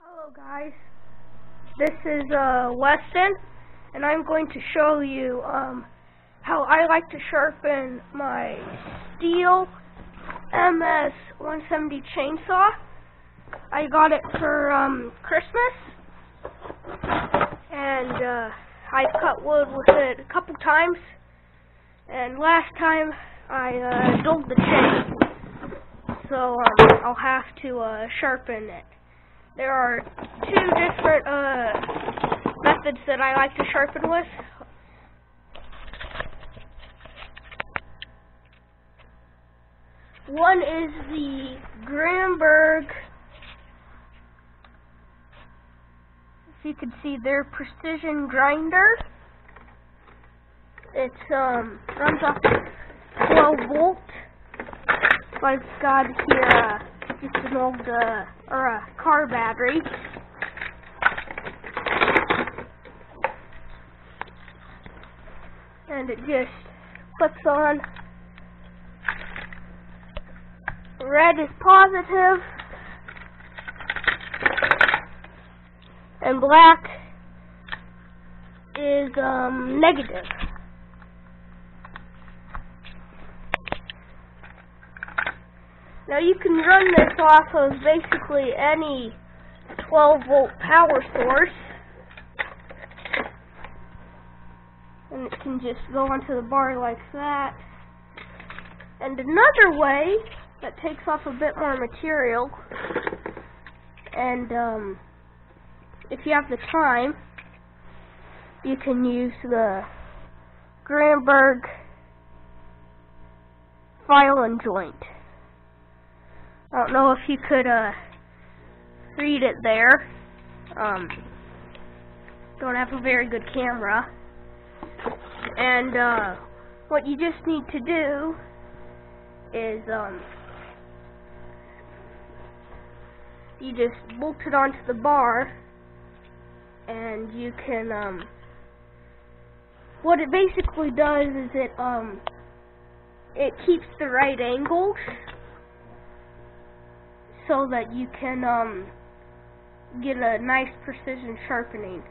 Hello guys, this is Weston, and I'm going to show you how I like to sharpen my Stihl MS 170 chainsaw. I got it for Christmas, and I've cut wood with it a couple times, and last time I dulled the chain, so I'll have to sharpen it. There are two different methods that I like to sharpen with. One is the Greenberg, if you can see their precision grinder. It runs off 12 volts. So I've got here just an old or a car battery. And it just clips on. Red is positive, and black is negative. Now you can run this off of basically any 12-volt power source, and it can just go onto the bar like that. And another way that takes off a bit more material, and if you have the time, you can use the Greenberg file and joint. I don't know if you could read it there. Don't have a very good camera. And what you just need to do is you just bolt it onto the bar, and you can what it basically does is it keeps the right angles, so that you can get a nice precision sharpening.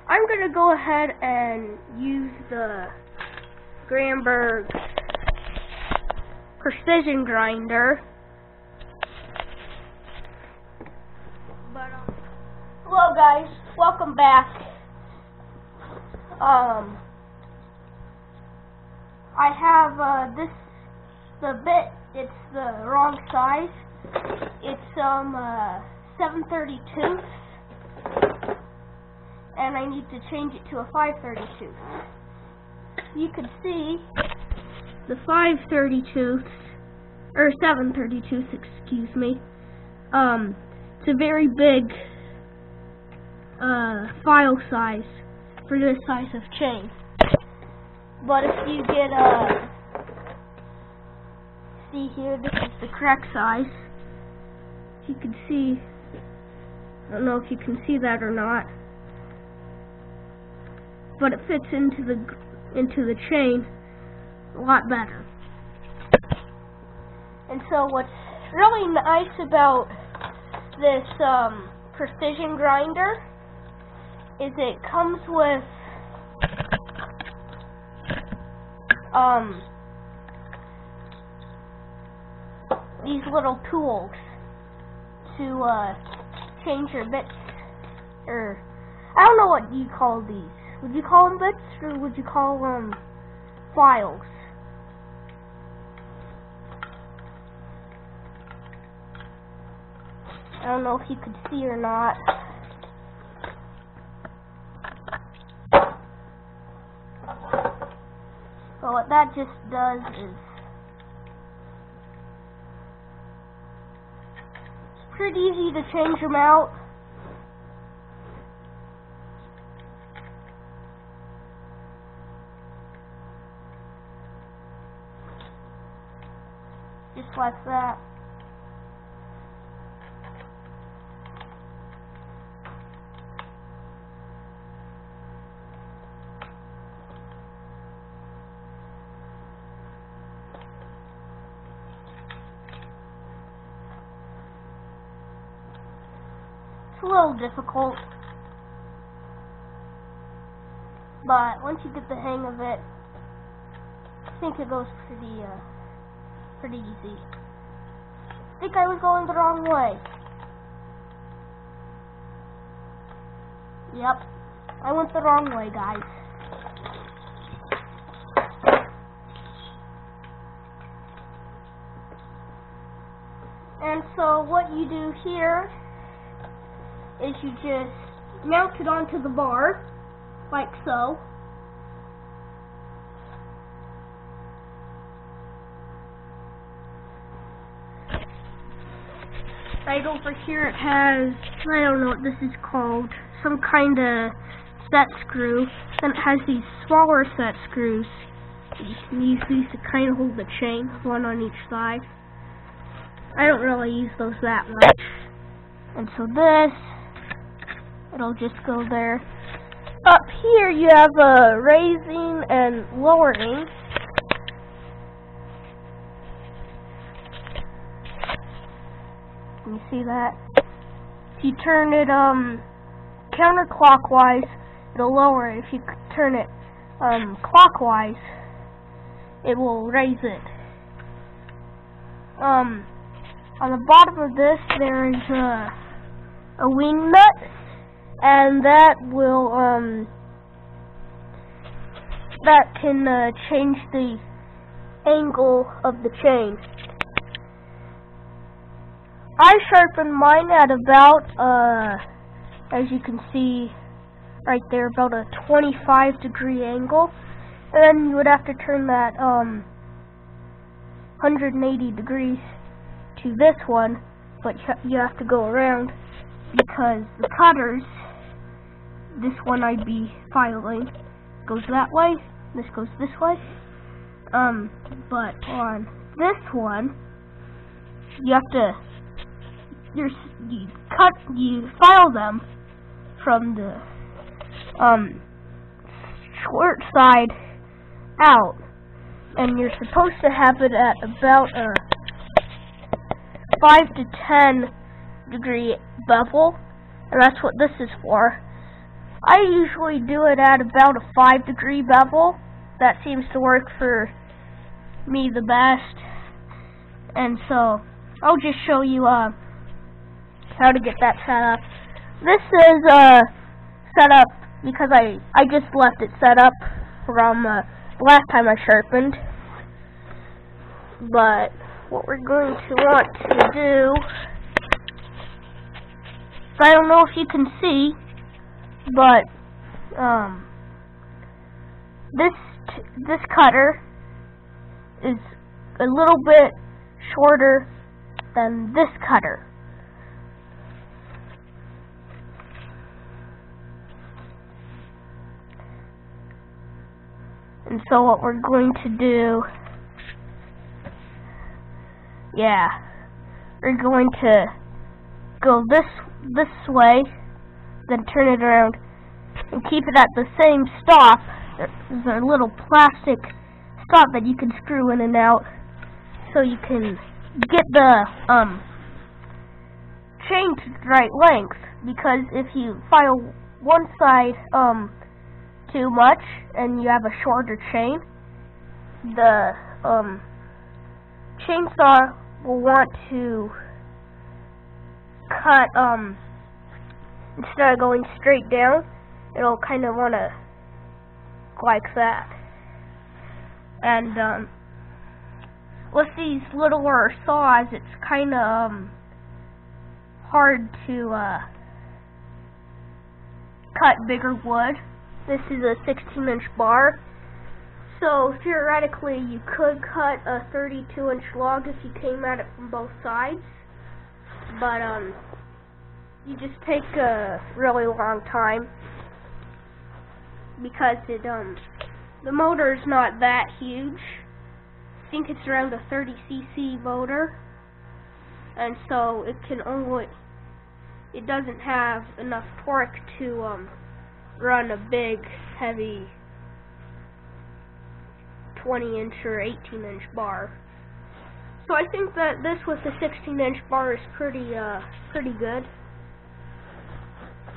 I'm going to go ahead and use the Greenberg precision grinder. But hello guys, welcome back. I have the bit, it's the wrong size. It's 7/32, and I need to change it to a 5/32. You can see the 5/32, or 7/32, excuse me. It's a very big file size for this size of chain. But if you get see here, this is the correct size. You can see, I don't know if you can see that or not, but it fits into the chain a lot better. And so what's really nice about this precision grinder is it comes with these little tools to change your bits, or I don't know what you call these. Would you call them bits, or would you call them files? I don't know if you could see or not. But what that just does is pretty easy to change them out. Just like that. It's a little difficult, but once you get the hang of it, I think it goes pretty easy. I think I was going the wrong way. Yep, I went the wrong way, guys. And so what you do here is you just mount it onto the bar, like so. Right over here it has, I don't know what this is called, some kind of set screw. Then it has these smaller set screws. You can use these to kind of hold the chain, one on each side. I don't really use those that much. And so this, it'll just go there. Up here you have a raising and lowering. Can you see that? If you turn it counterclockwise, it'll lower it. If you turn it clockwise, it will raise it. On the bottom of this there is a wing nut, and that will that can change the angle of the chain. I sharpened mine at about as you can see right there, about a 25-degree angle, and then you would have to turn that 180 degrees to this one, but you have to go around because the cutters, this one I'd be filing, goes that way, this goes this way, but on this one, you have to, you file them from the short side out, and you're supposed to have it at about a 5 to 10 degree bevel, and that's what this is for. I usually do it at about a 5-degree bevel. That seems to work for me the best, and so I'll just show you how to get that set up. This is set up because I just left it set up from the last time I sharpened, but what we're going to want to do, I don't know if you can see, but this cutter is a little bit shorter than this cutter. And so what we're going to do, we're going to go this way, then turn it around, and keep it at the same stop. There's a little plastic stop that you can screw in and out, so you can get the chain to the right length. Because if you file one side too much and you have a shorter chain, the chainsaw will want to cut, instead of going straight down, it'll kind of want to like that. And with these littler saws, it's kind of hard to cut bigger wood. This is a 16-inch bar, so theoretically you could cut a 32-inch log if you came at it from both sides, but you just take a really long time because the motor is not that huge. I think it's around a 30cc motor, and so it doesn't have enough torque to run a big, heavy 20-inch or 18-inch bar. So I think that this with the 16-inch bar is pretty good.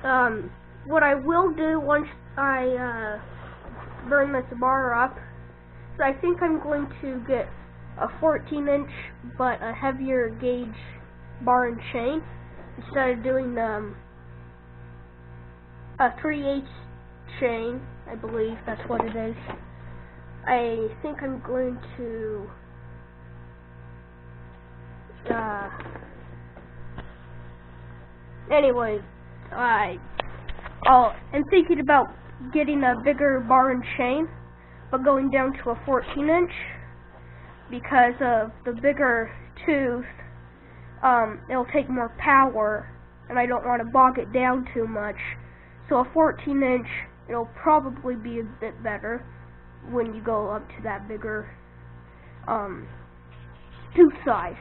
what I will do once I burn this bar up, so I think I'm going to get a 14-inch but a heavier gauge bar and chain instead of doing a 3/8 chain. I believe that's what it is. I think I'm going to anyway, I'm thinking about getting a bigger bar and chain, but going down to a 14-inch because of the bigger tooth. It'll take more power, and I don't want to bog it down too much. So a 14-inch, it'll probably be a bit better when you go up to that bigger tooth size.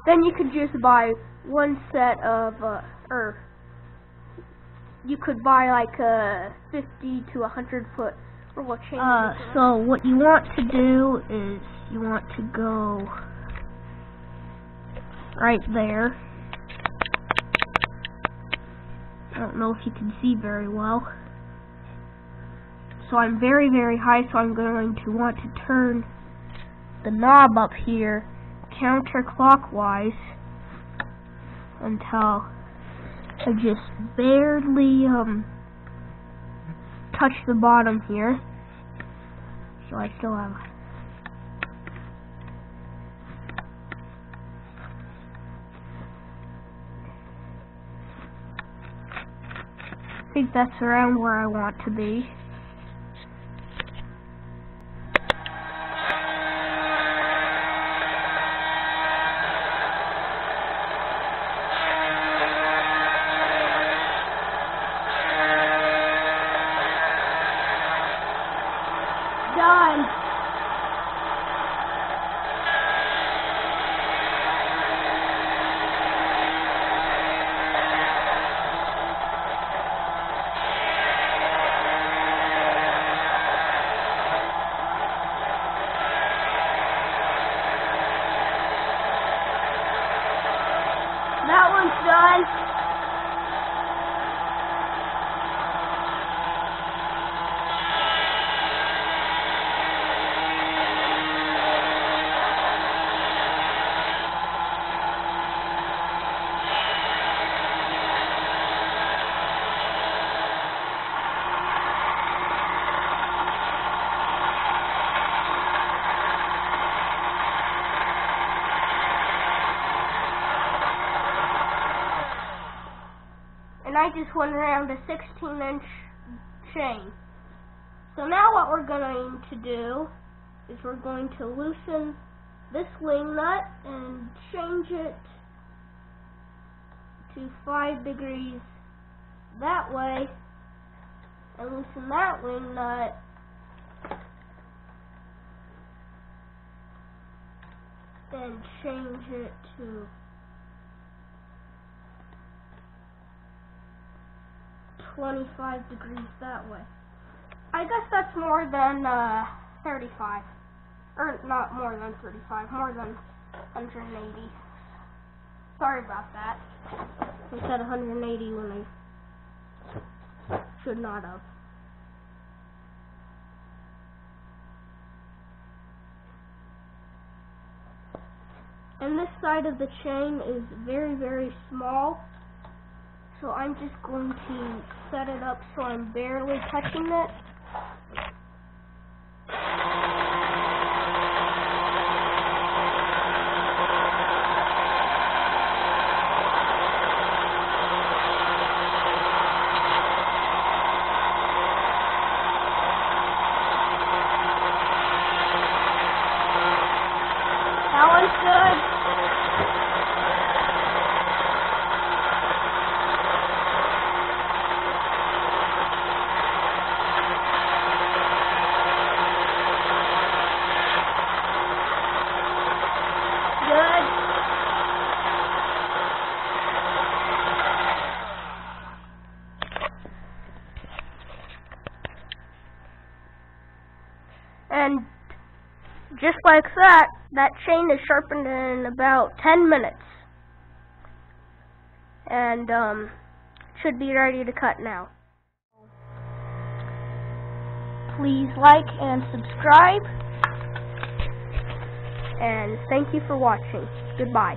Then you could just buy one set of, or you could buy like a 50 to 100 foot roll of chain. So what you want to do is you want to go right there. I don't know if you can see very well. So I'm very, very high, so I'm going to want to turn the knob up here counterclockwise until I just barely touch the bottom here. So I still have I think that's around where I want to be. Done. That one's done. And I just went around a 16-inch chain. So now what we're going to do is we're going to loosen this wing nut and change it to 5 degrees that way, and loosen that wing nut and change it to 25 degrees that way. I guess that's more than 35. Or not more than 35, more than 180. Sorry about that. I said 180 when I should not have. And this side of the chain is very, very small. So I'm just going to set it up so I'm barely touching it. That one's good. And just like that, that chain is sharpened in about 10 minutes. And should be ready to cut now. Please like and subscribe, and thank you for watching. Goodbye.